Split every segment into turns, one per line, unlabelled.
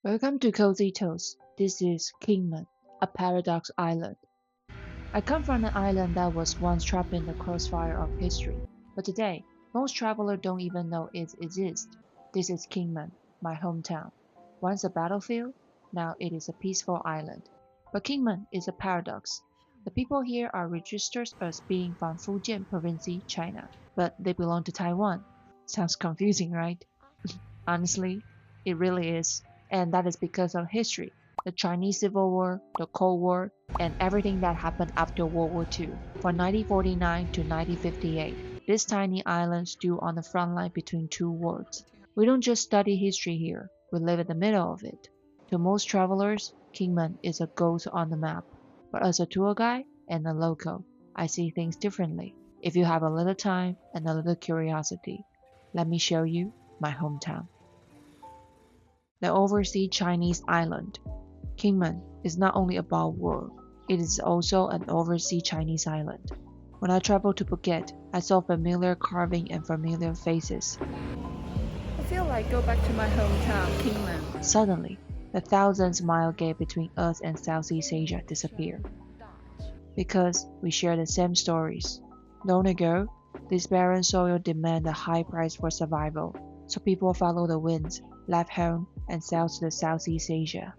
Welcome to Cozy Toast. This is Kinmen, a paradox island. I come from an island that was once trapped in the crossfire of history, but today, most travelers don't even know it exists. This is Kinmen, my hometown. Once a battlefield, now it is a peaceful island. But Kinmen is a paradox. The people here are registered as being from Fujian province, China, but they belong to Taiwan. Sounds confusing, right? Honestly, it really is. And that is because of history, the Chinese Civil War, the Cold War, and everything that happened after World War II. From 1949 to 1958, this tiny island stood on the front line between two wars. We don't just study history here, we live in the middle of it. To most travelers, Kinmen is a ghost on the map. But as a tour guide and a local, I see things differently. If you have a little time and a little curiosity, let me show you my hometown. The overseas Chinese island. Kinmen is not only about war, it is also an overseas Chinese island. When I traveled to Phuket, I saw familiar carving and familiar faces.
I feel like go back to my hometown, Kinmen.
Suddenly, the thousands-mile gap between us and Southeast Asia disappeared. Because we share the same stories. Long ago, this barren soil demanded a high price for survival, so people followed the winds, left home, and sailed to Southeast Asia.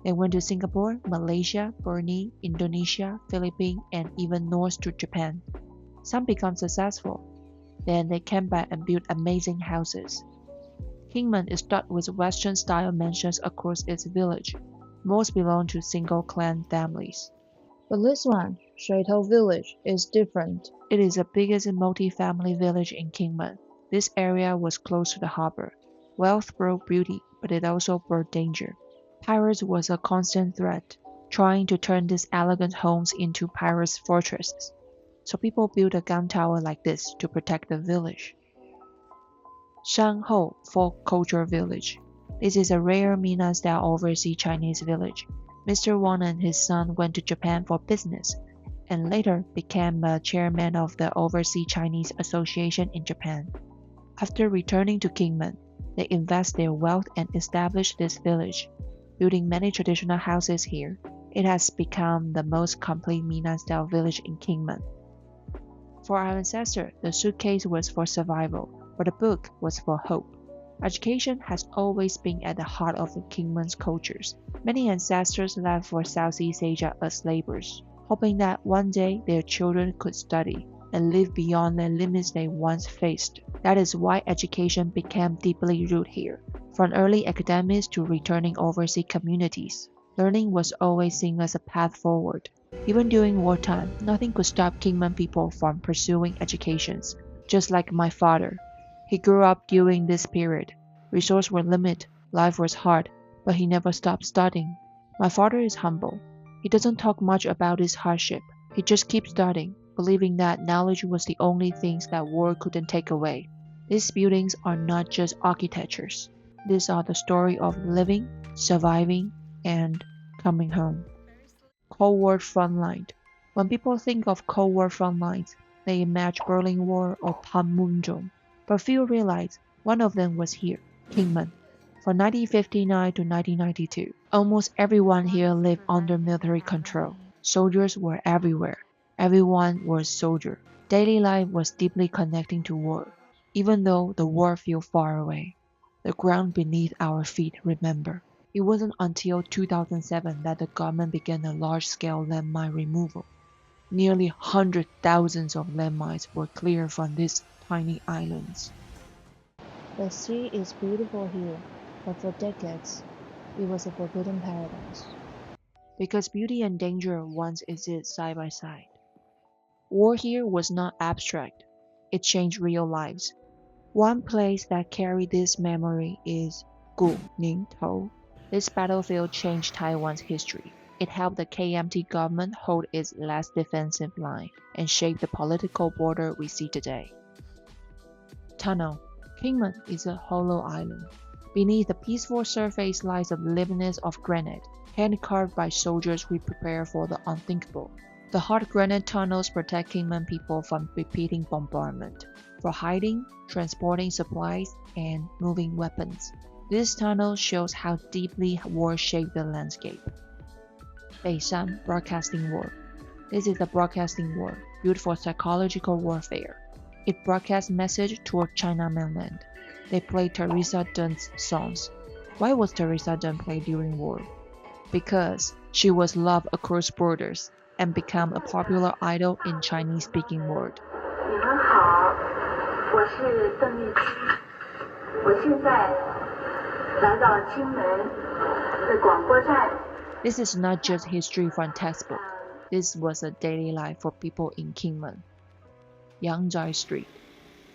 They went to Singapore, Malaysia, Brunei, Indonesia, Philippines, and even north to Japan. Some become successful. Then they came back and built amazing houses. Kinmen is dotted with Western-style mansions across its village. Most belong to single clan families. But this one, Shuitou Village, is different. It is the biggest multi-family village in Kinmen. This area was close to the harbor. Wealth brought beauty, but it also brought danger. Pirates was a constant threat, trying to turn these elegant homes into pirates' fortresses. So people built a gun tower like this to protect the village. Shanhou Folk Culture Village. This is a rare Minnan-style overseas Chinese village. Mr. Wang and his son went to Japan for business, and later became a chairman of the Overseas Chinese Association in Japan. After returning to Kinmen, they invest their wealth and establish this village, building many traditional houses here. It has become the most complete Minnan-style village in Kinmen. For our ancestors, the suitcase was for survival, but the book was for hope. Education has always been at the heart of the Kinmen's cultures. Many ancestors left for Southeast Asia as laborers, hoping that one day their children could study and live beyond the limits they once faced. That is why education became deeply rooted here. From early academics to returning overseas communities, learning was always seen as a path forward. Even during wartime, nothing could stop Kinmen people from pursuing educations. Just like my father, he grew up during this period. Resources were limited, life was hard, but he never stopped studying. My father is humble. He doesn't talk much about his hardship. He just keeps studying, believing that knowledge was the only things that war couldn't take away. These buildings are not just architectures. These are the story of living, surviving, and coming home. Cold War frontline. When people think of Cold War frontlines, they imagine Berlin Wall or Panmunjom. But few realize one of them was here, Kinmen. From 1959 to 1992, almost everyone here lived under military control. Soldiers were everywhere. Everyone was soldier. Daily life was deeply connecting to war, even though the war felt far away. The ground beneath our feet, remember. It wasn't until 2007 that the government began a large-scale landmine removal. Nearly 100,000 of landmines were cleared from these tiny islands. The sea is beautiful here, but for decades, it was a forbidden paradise. Because beauty and danger once existed side by side. War here was not abstract, it changed real lives. One place that carried this memory is Guningtou. This battlefield changed Taiwan's history. It helped the KMT government hold its last defensive line and shape the political border we see today. Tunnel. Kinmen is a hollow island. Beneath the peaceful surface lies a labyrinth of granite, hand-carved by soldiers who prepare for the unthinkable. The hard granite tunnels protect Kinmen people from repeating bombardment, for hiding, transporting supplies, and moving weapons. This tunnel shows how deeply war shaped the landscape. 北山 Broadcasting War. This is a broadcasting war built for psychological warfare. It broadcasts message toward China mainland. They played Teresa Dunn's songs. Why was Teresa Dunn played during war? Because she was loved across borders and became a popular idol in Chinese-speaking world.
你们好，我是邓丽君，我现在来到金门的广播站。
This is not just history from textbook. This was a daily life for people in Kinmen. Yangzhai Street.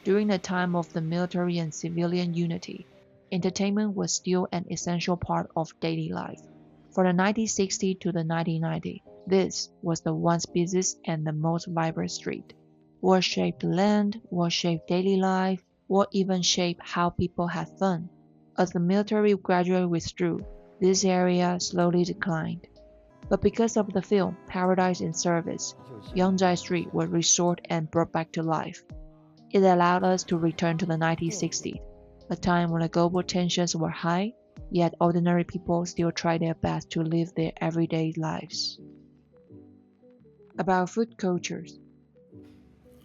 During the time of the military and civilian unity, entertainment was still an essential part of daily life. For the 1960 to the 1990, this was the once busiest and the most vibrant street. War shaped land, war shaped daily life, war even shaped how people had fun. As the military gradually withdrew, this area slowly declined. But because of the film Paradise in Service, Yangzhai Street was restored and brought back to life. It allowed us to return to the 1960s, a time when the global tensions were high, yet ordinary people still tried their best to live their everyday lives. About food cultures.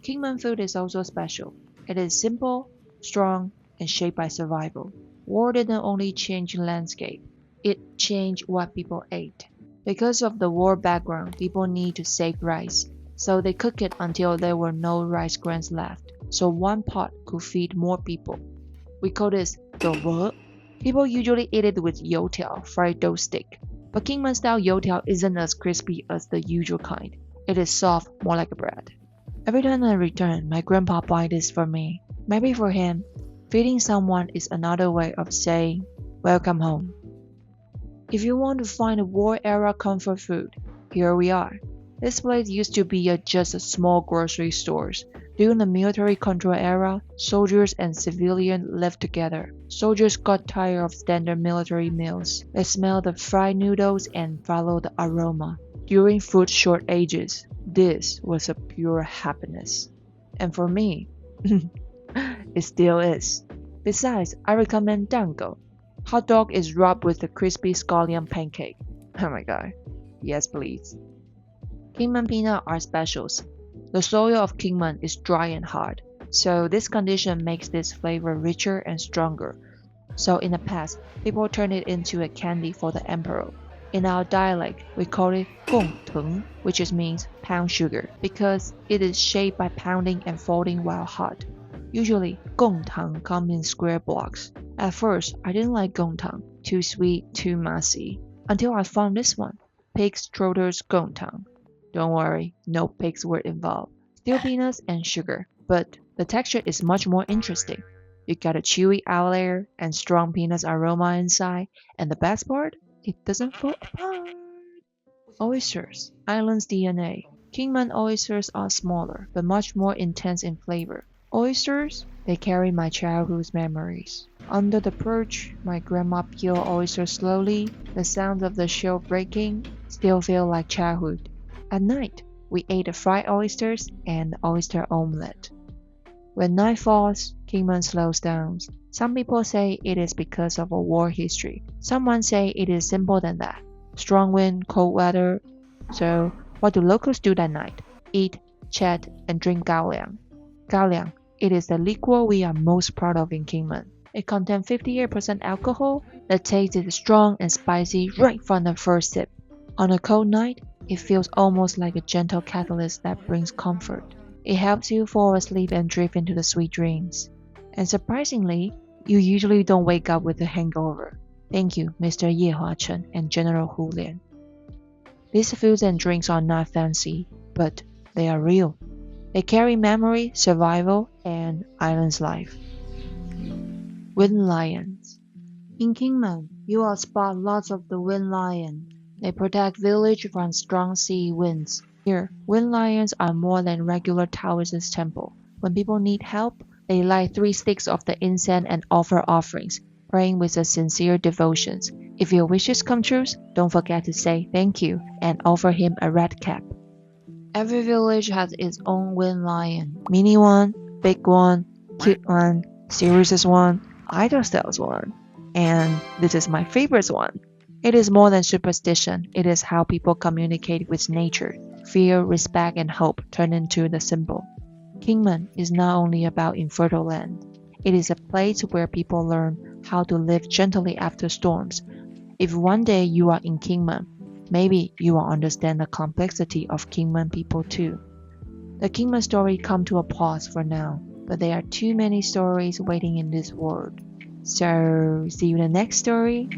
Kinmen food is also special. It is simple, strong, and shaped by survival. War didn't only change landscape, it changed what people ate. Because of the war background, people need to save rice, so they cook it until there were no rice grains left, so one pot could feed more people. We call this 豆腐. People usually eat it with youtiao, fried dough stick, but Kinmen style youtiao isn't as crispy as the usual kind. It is soft, more like a bread. Every time I return, my grandpa buys this for me. Maybe for him, feeding someone is another way of saying, welcome home. If you want to find a war-era comfort food, here we are. This place used to be just a small grocery store. During the military control era, soldiers and civilians lived together. Soldiers got tired of standard military meals. They smelled the fried noodles and followed the aroma. During food shortages, this was a pure happiness. And for me, it still is. Besides, I recommend dango. Hot dog is rubbed with a crispy scallion pancake. Oh my god. Yes, please. Kinmen peanuts are specials. The soil of Kinmen is dry and hard, so this condition makes this flavor richer and stronger. So in the past, people turned it into a candy for the emperor. In our dialect, we call it 贡藤, which means pound sugar, because it is shaped by pounding and folding while hot. Usually, 贡糖 come in square blocks. At first, I didn't like 贡糖, too sweet, too messy, until I found this one, Pig's Trotter's 贡糖. Don't worry, no pigs were involved. Still peanuts and sugar, but the texture is much more interesting. You got a chewy outer layer and strong peanuts aroma inside, and the best part, it doesn't fall apart. Oysters, island's DNA. Kinmen oysters are smaller, but much more intense in flavor. Oysters, they carry my childhood's memories. Under the perch, my grandma peeled oysters slowly. The sounds of the shell breaking still feel like childhood. At night, we ate the fried oysters and oyster omelette. When night falls, Kinmen slows down. Some people say it is because of a war history. Someone say it is simple than that. Strong wind, cold weather. So, what do locals do that night? Eat, chat, and drink gaoliang. Gaoliang, it is the liquor we are most proud of in Kinmen. It contains 58% alcohol. The taste is strong and spicy right from the first sip. On a cold night, it feels almost like a gentle catalyst that brings comfort. It helps you fall asleep and drift into the sweet dreams. And surprisingly, you usually don't wake up with a hangover. Thank you, Mr. Ye Huachen and General Hu Lian. These foods and drinks are not fancy, but they are real. They carry memory, survival, and island's life. Wind lions. In Kinmen, you will spot lots of the wind lion. They protect village from strong sea winds. Here, wind lions are more than regular Taoist temple. When people need help, they light 3 sticks of the incense and offer offerings, praying with a sincere devotion. If your wishes come true, don't forget to say thank you and offer him a red cap. Every village has its own wind lion. Mini one, big one, cute one, serious one, idol styles one. And this is my favorite one. It is more than superstition. It is how people communicate with nature. Fear, respect, and hope turn into the symbol. Kinmen is not only about infertile land. It is a place where people learn how to live gently after storms. If one day you are in Kinmen, maybe you will understand the complexity of Kinmen people too. The Kinmen story come to a pause for now, but there are too many stories waiting in this world. So, see you in the next story.